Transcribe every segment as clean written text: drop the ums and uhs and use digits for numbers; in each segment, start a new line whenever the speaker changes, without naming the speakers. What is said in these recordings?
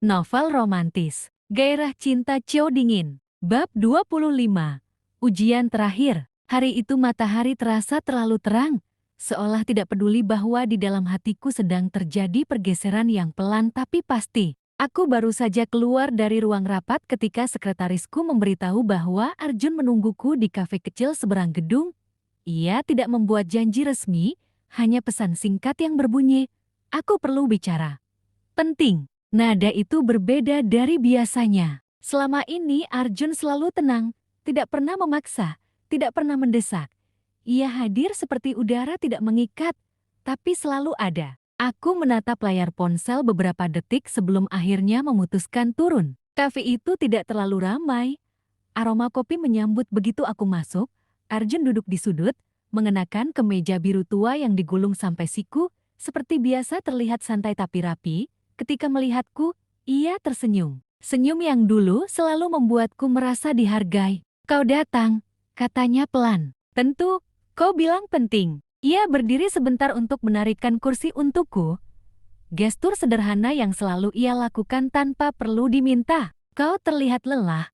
Novel romantis, Gairah Cinta Cio Dingin. Bab 25. Ujian terakhir. Hari itu matahari terasa terlalu terang, seolah tidak peduli bahwa di dalam hatiku sedang terjadi pergeseran yang pelan tapi pasti. Aku baru saja keluar dari ruang rapat ketika sekretarisku memberitahu bahwa Arjun menungguku di kafe kecil seberang gedung. Ia tidak membuat janji resmi, hanya pesan singkat yang berbunyi, "Aku perlu bicara." Penting. Nada itu berbeda dari biasanya. Selama ini Arjun selalu tenang, tidak pernah memaksa, tidak pernah mendesak. Ia hadir seperti udara tidak mengikat, tapi selalu ada. Aku menatap layar ponsel beberapa detik sebelum akhirnya memutuskan turun. Kafe itu tidak terlalu ramai. Aroma kopi menyambut begitu aku masuk. Arjun duduk di sudut, mengenakan kemeja biru tua yang digulung sampai siku, seperti biasa terlihat santai tapi rapi. Ketika melihatku, ia tersenyum. Senyum yang dulu selalu membuatku merasa dihargai. "Kau datang," katanya pelan. "Tentu, kau bilang penting." Ia berdiri sebentar untuk menarikkan kursi untukku. Gestur sederhana yang selalu ia lakukan tanpa perlu diminta. "Kau terlihat lelah,"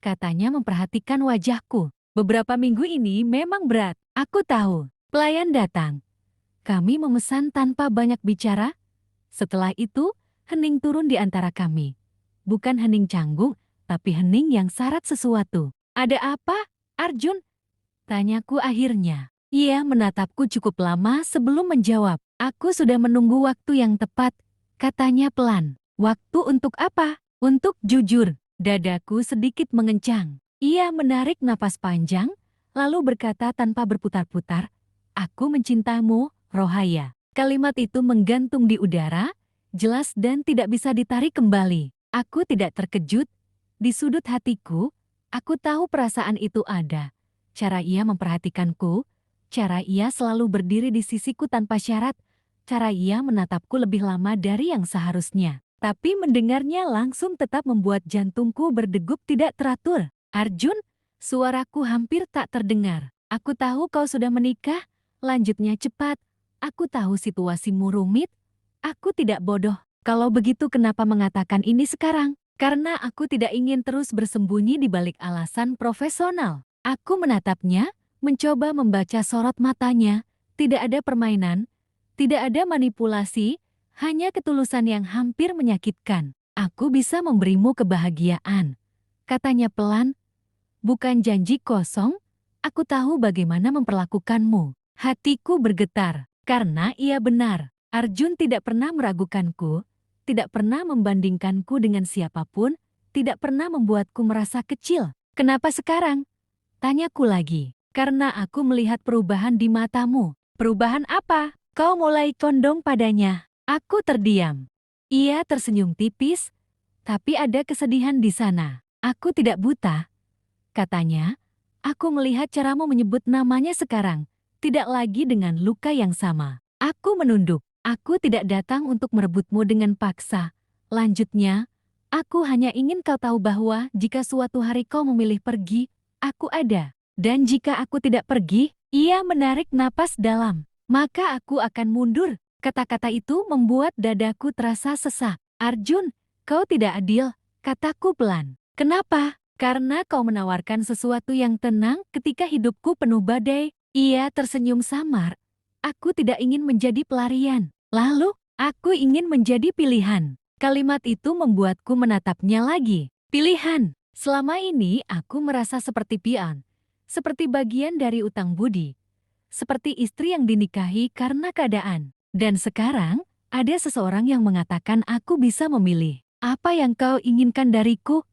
katanya memperhatikan wajahku. "Beberapa minggu ini memang berat." Aku tahu. Pelayan datang. Kami memesan tanpa banyak bicara. Setelah itu, hening turun di antara kami. Bukan hening canggung, tapi hening yang syarat sesuatu. "Ada apa, Arjun?" tanyaku akhirnya. Ia menatapku cukup lama sebelum menjawab. "Aku sudah menunggu waktu yang tepat," katanya pelan. "Waktu untuk apa?" "Untuk jujur." Dadaku sedikit mengencang. Ia menarik napas panjang, lalu berkata tanpa berputar-putar, "Aku mencintaimu, Rohaya." Kalimat itu menggantung di udara, jelas dan tidak bisa ditarik kembali. Aku tidak terkejut. Di sudut hatiku, aku tahu perasaan itu ada. Cara ia memperhatikanku, cara ia selalu berdiri di sisiku tanpa syarat, cara ia menatapku lebih lama dari yang seharusnya. Tapi mendengarnya langsung tetap membuat jantungku berdegup tidak teratur. "Arjun," suaraku hampir tak terdengar. "Aku tahu kau sudah menikah," lanjutnya cepat. "Aku tahu situasimu rumit. Aku tidak bodoh. Kalau begitu kenapa mengatakan ini sekarang?" "Karena aku tidak ingin terus bersembunyi di balik alasan profesional." Aku menatapnya, mencoba membaca sorot matanya. Tidak ada permainan, tidak ada manipulasi, hanya ketulusan yang hampir menyakitkan. "Aku bisa memberimu kebahagiaan," katanya pelan. "Bukan janji kosong. Aku tahu bagaimana memperlakukanmu." Hatiku bergetar, karena ia benar. Arjun tidak pernah meragukanku, tidak pernah membandingkanku dengan siapapun, tidak pernah membuatku merasa kecil. "Kenapa sekarang?" tanyaku lagi. "Karena aku melihat perubahan di matamu." "Perubahan apa?" "Kau mulai condong padanya." Aku terdiam. Ia tersenyum tipis, tapi ada kesedihan di sana. "Aku tidak buta," katanya. "Aku melihat caramu menyebut namanya sekarang, tidak lagi dengan luka yang sama." Aku menunduk. "Aku tidak datang untuk merebutmu dengan paksa." Lanjutnya, "Aku hanya ingin kau tahu bahwa jika suatu hari kau memilih pergi, aku ada. Dan jika aku tidak pergi," ia menarik napas dalam, "maka aku akan mundur." Kata-kata itu membuat dadaku terasa sesak. "Arjun, kau tidak adil," kataku pelan. "Kenapa?" "Karena kau menawarkan sesuatu yang tenang ketika hidupku penuh badai." Ia tersenyum samar. "Aku tidak ingin menjadi pelarian. Lalu, aku ingin menjadi pilihan." Kalimat itu membuatku menatapnya lagi. Pilihan. Selama ini aku merasa seperti pian, seperti bagian dari utang budi, seperti istri yang dinikahi karena keadaan. Dan sekarang, ada seseorang yang mengatakan aku bisa memilih. "Apa yang kau inginkan dariku?"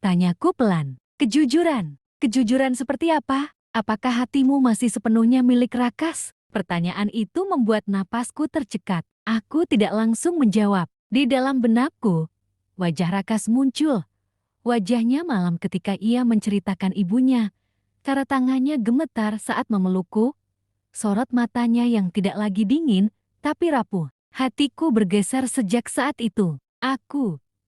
tanyaku pelan. "Kejujuran." "Kejujuran seperti apa? Apakah hatimu masih sepenuhnya milik Rakas?" Pertanyaan itu membuat napasku tercekat. Aku tidak langsung menjawab. Di dalam benakku, wajah Rakas muncul. Wajahnya malam ketika ia menceritakan ibunya. Cara tangannya gemetar saat memelukku. Sorot matanya yang tidak lagi dingin, tapi rapuh. Hatiku bergeser sejak saat itu.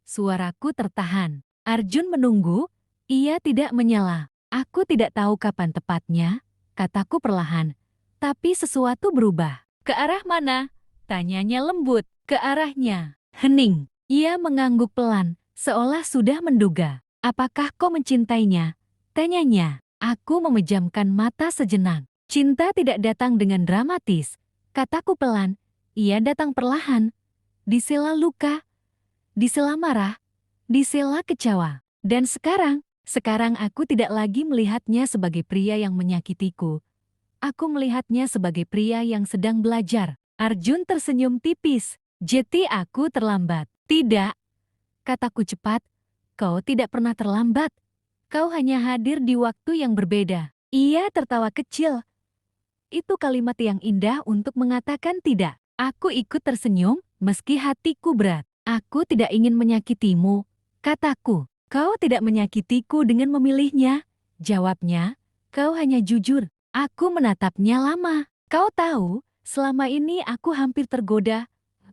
Suaraku tertahan. Arjun menunggu, ia tidak menyela. "Aku tidak tahu kapan tepatnya," kataku perlahan. Tapi sesuatu berubah. "Ke arah mana?" tanyanya lembut. "Ke arahnya." Hening. Ia mengangguk pelan, seolah sudah menduga. Apakah kau mencintainya? Tanyanya. Aku memejamkan mata sejenak. Cinta tidak datang dengan dramatis. Kataku pelan. Ia datang perlahan. Di sela luka, di sela marah, di sela kecewa. Dan sekarang aku tidak lagi melihatnya sebagai pria yang menyakitiku. Aku melihatnya sebagai pria yang sedang belajar. Arjun tersenyum tipis. Jeti, aku terlambat. Tidak, kataku cepat. Kau tidak pernah terlambat. Kau hanya hadir di waktu yang berbeda. Ia tertawa kecil. Itu kalimat yang indah untuk mengatakan tidak. Aku ikut tersenyum, meski hatiku berat. Aku tidak ingin menyakitimu, kataku. Kau tidak menyakitiku dengan memilihnya. Jawabnya, kau hanya jujur. Aku menatapnya lama. Kau tahu, selama ini aku hampir tergoda.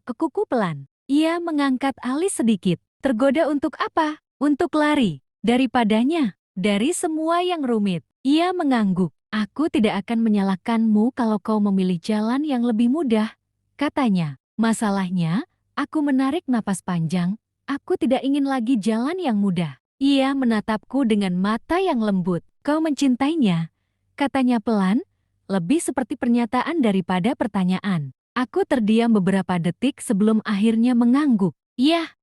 Kekuku pelan. Ia mengangkat alis sedikit. Tergoda untuk apa? Untuk lari. Daripadanya. Dari semua yang rumit. Ia mengangguk. Aku tidak akan menyalahkanmu kalau kau memilih jalan yang lebih mudah, katanya. Masalahnya, aku menarik napas panjang. Aku tidak ingin lagi jalan yang mudah. Ia menatapku dengan mata yang lembut. Kau mencintainya, katanya pelan, lebih seperti pernyataan daripada pertanyaan. Aku terdiam beberapa detik sebelum akhirnya mengangguk. Iya.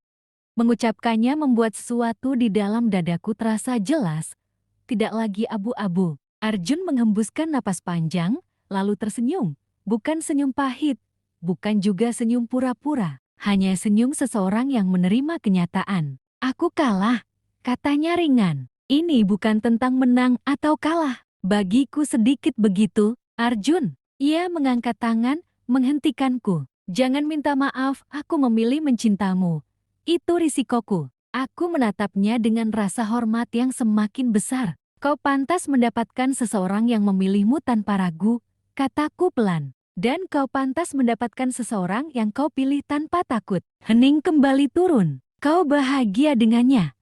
Mengucapkannya membuat sesuatu di dalam dadaku terasa jelas, tidak lagi abu-abu. Arjun menghembuskan napas panjang, lalu tersenyum. Bukan senyum pahit, bukan juga senyum pura-pura. Hanya senyum seseorang yang menerima kenyataan. Aku kalah, katanya ringan. Ini bukan tentang menang atau kalah. Bagiku sedikit begitu, Arjun. Ia mengangkat tangan, menghentikanku. Jangan minta maaf, aku memilih mencintamu. Itu risikoku. Aku menatapnya dengan rasa hormat yang semakin besar. Kau pantas mendapatkan seseorang yang memilihmu tanpa ragu, kataku pelan. Dan kau pantas mendapatkan seseorang yang kau pilih tanpa takut. Hening kembali turun. Kau bahagia dengannya?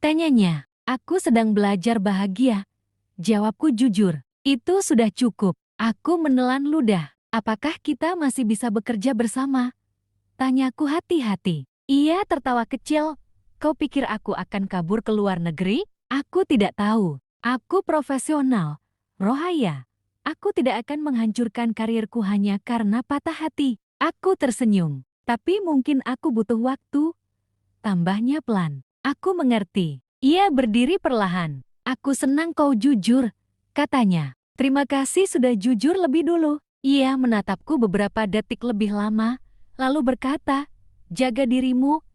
Tanyanya. Aku sedang belajar bahagia. Jawabku jujur. Itu sudah cukup. Aku menelan ludah. Apakah kita masih bisa bekerja bersama? Tanyaku hati-hati. Ia tertawa kecil. Kau pikir aku akan kabur ke luar negeri? Aku tidak tahu. Aku profesional. Rohaya. Aku tidak akan menghancurkan karirku hanya karena patah hati. Aku tersenyum. Tapi mungkin aku butuh waktu. Tambahnya pelan. Aku mengerti. Ia berdiri perlahan. Aku senang kau jujur, katanya. Terima kasih sudah jujur lebih dulu. Ia menatapku beberapa detik lebih lama, lalu berkata, jaga dirimu,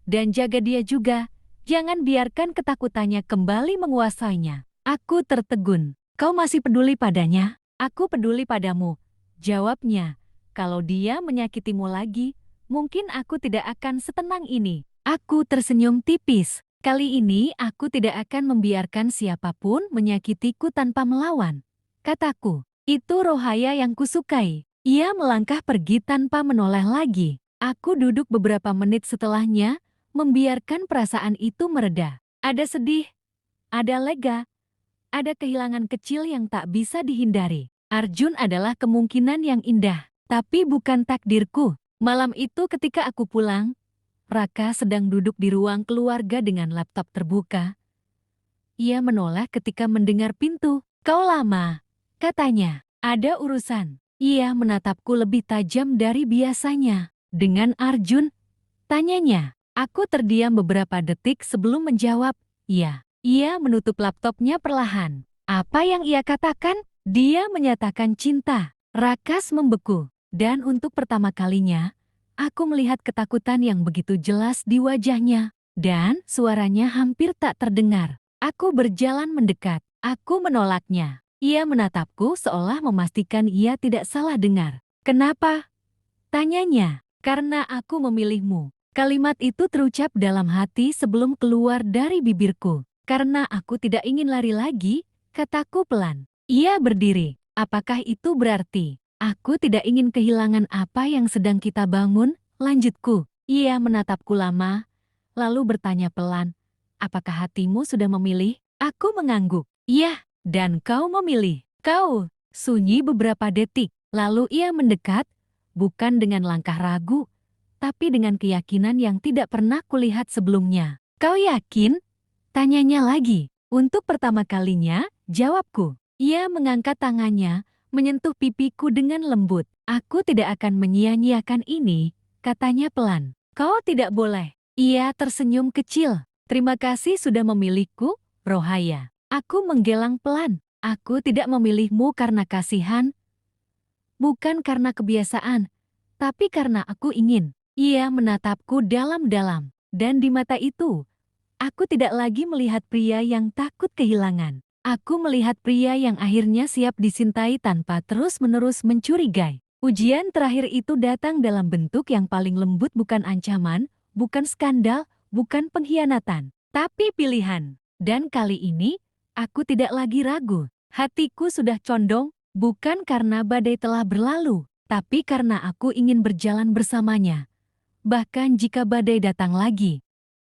dan jaga dia juga. Jangan biarkan ketakutannya kembali menguasainya. Aku tertegun. Kau masih peduli padanya? Aku peduli padamu. Jawabnya. Kalau dia menyakitimu lagi, mungkin aku tidak akan setenang ini. Aku tersenyum tipis. Kali ini aku tidak akan membiarkan siapapun menyakitiku tanpa melawan. Kataku. Itu Rohaya yang kusukai. Ia melangkah pergi tanpa menoleh lagi. Aku duduk beberapa menit setelahnya, membiarkan perasaan itu mereda. Ada sedih, ada lega, ada kehilangan kecil yang tak bisa dihindari. Arjun adalah kemungkinan yang indah, tapi bukan takdirku. Malam itu ketika aku pulang, Raka sedang duduk di ruang keluarga dengan laptop terbuka. Ia menoleh ketika mendengar pintu. Kau lama, katanya. Ada urusan. Ia menatapku lebih tajam dari biasanya. Dengan Arjun? Tanyanya. Aku terdiam beberapa detik sebelum menjawab. Iya. Ia menutup laptopnya perlahan. Apa yang ia katakan? Dia menyatakan cinta. Rakas membeku. Dan untuk pertama kalinya, aku melihat ketakutan yang begitu jelas di wajahnya. Dan suaranya hampir tak terdengar. Aku berjalan mendekat. Aku menolaknya. Ia menatapku seolah memastikan ia tidak salah dengar. Kenapa? Tanyanya. Karena aku memilihmu. Kalimat itu terucap dalam hati sebelum keluar dari bibirku. Karena aku tidak ingin lari lagi, kataku pelan. Ia berdiri. Apakah itu berarti aku tidak ingin kehilangan apa yang sedang kita bangun? Lanjutku. Ia menatapku lama, lalu bertanya pelan. Apakah hatimu sudah memilih? Aku mengangguk. Iya, dan kau memilih. Kau. Sunyi beberapa detik. Lalu ia mendekat, bukan dengan langkah ragu, tapi dengan keyakinan yang tidak pernah kulihat sebelumnya. Kau yakin? Tanyanya lagi. Untuk pertama kalinya, jawabku. Ia mengangkat tangannya, menyentuh pipiku dengan lembut. Aku tidak akan menyia-nyiakan ini, katanya pelan. Kau tidak boleh. Ia tersenyum kecil. Terima kasih sudah memilihku, Rohaya. Aku menggelang pelan. Aku tidak memilihmu karena kasihan, bukan karena kebiasaan, tapi karena aku ingin. Ia menatapku dalam-dalam, dan di mata itu, aku tidak lagi melihat pria yang takut kehilangan. Aku melihat pria yang akhirnya siap disintai tanpa terus-menerus mencurigai. Ujian terakhir itu datang dalam bentuk yang paling lembut, bukan ancaman, bukan skandal, bukan pengkhianatan, tapi pilihan. Dan kali ini, aku tidak lagi ragu. Hatiku sudah condong, bukan karena badai telah berlalu, tapi karena aku ingin berjalan bersamanya. Bahkan jika badai datang lagi,